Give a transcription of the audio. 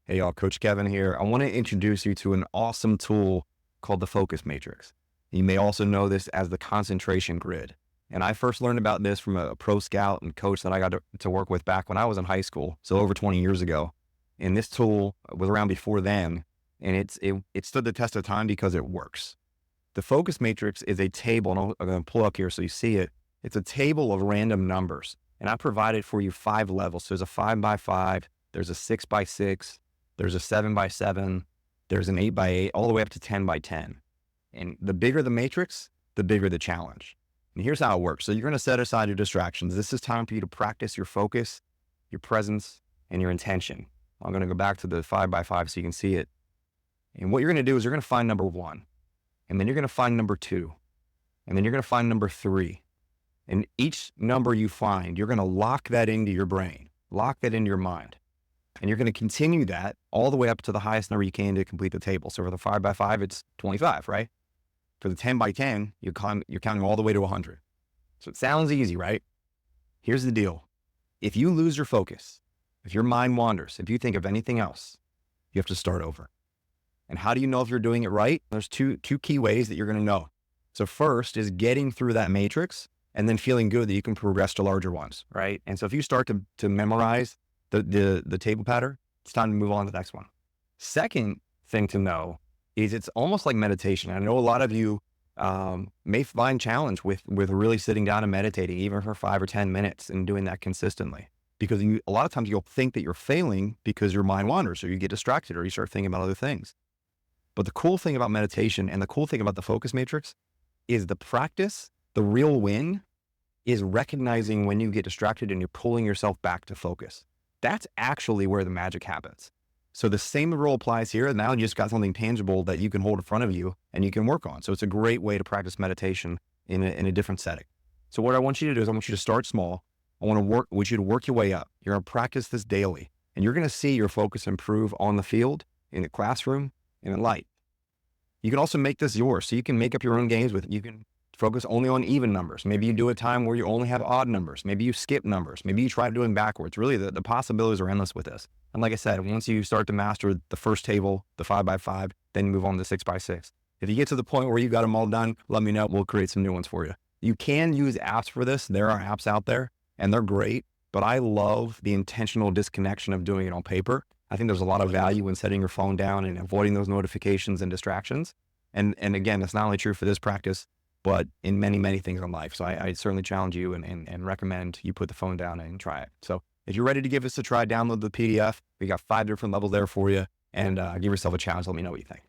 Hey y'all, Coach Kevin here. I want to introduce you to an awesome tool called the Focus Matrix. You may also know this as the concentration grid. And I first learned about this from a pro scout and coach that I got to work with back when I was in high school, so over 20 years ago. And this tool was around before then, and it stood the test of time because it works. The Focus Matrix is a table, and I'm going to pull up here so you see it. It's a table of random numbers, and I provided for you 5 levels. So there's a 5x5, there's a 6x6, there's a 7x7, there's an 8x8, all the way up to 10x10. And the bigger the matrix, the bigger the challenge. And here's how it works. So you're going to set aside your distractions. This is time for you to practice your focus, your presence, and your intention. I'm going to go back to the 5x5 so you can see it. And what you're going to do is you're going to find number 1, and then you're going to find number 2, and then you're going to find number 3. And each number you find, you're going to lock that into your brain, lock that into your mind. And you're going to continue that all the way up to the highest number you can to complete the table. So for the 5x5, it's 25, right? For the 10x10, you're counting all the way to 100. So it sounds easy, right? Here's the deal. If you lose your focus, if your mind wanders, if you think of anything else, you have to start over. And how do you know if you're doing it right? There's two key ways that you're going to know. So first is getting through that matrix and then feeling good that you can progress to larger ones, right? And so if you start to memorize the table pattern, it's time to move on to the next one. Second thing to know is it's almost like meditation. I know a lot of you may find challenge with really sitting down and meditating, even for 5 or 10 minutes and doing that consistently. Because a lot of times you'll think that you're failing because your mind wanders or you get distracted or you start thinking about other things. But the cool thing about meditation and the cool thing about the focus matrix is the practice, the real win is recognizing when you get distracted and you're pulling yourself back to focus. That's actually where the magic happens. So the same rule applies here. Now you just got something tangible that you can hold in front of you and you can work on. So it's a great way to practice meditation in a different setting. So what I want you to do is I want you to start small. I want you to work your way up. You're going to practice this daily and you're going to see your focus improve on the field, in the classroom, and in life. You can also make this yours. So you can make up your own games with it. You can focus only on even numbers. Maybe you do a time where you only have odd numbers. Maybe you skip numbers. Maybe you try doing backwards. Really, the possibilities are endless with this. And like I said, once you start to master the first table, the 5x5, then you move on to the 6x6. If you get to the point where you got them all done, let me know. We'll create some new ones for you. You can use apps for this. There are apps out there and they're great, but I love the intentional disconnection of doing it on paper. I think there's a lot of value in setting your phone down and avoiding those notifications and distractions. And again, that's not only true for this practice, but in many, many things in life. So I certainly challenge you and recommend you put the phone down and try it. So if you're ready to give this a try, download the PDF. We got 5 different levels there for you and give yourself a challenge. Let me know what you think.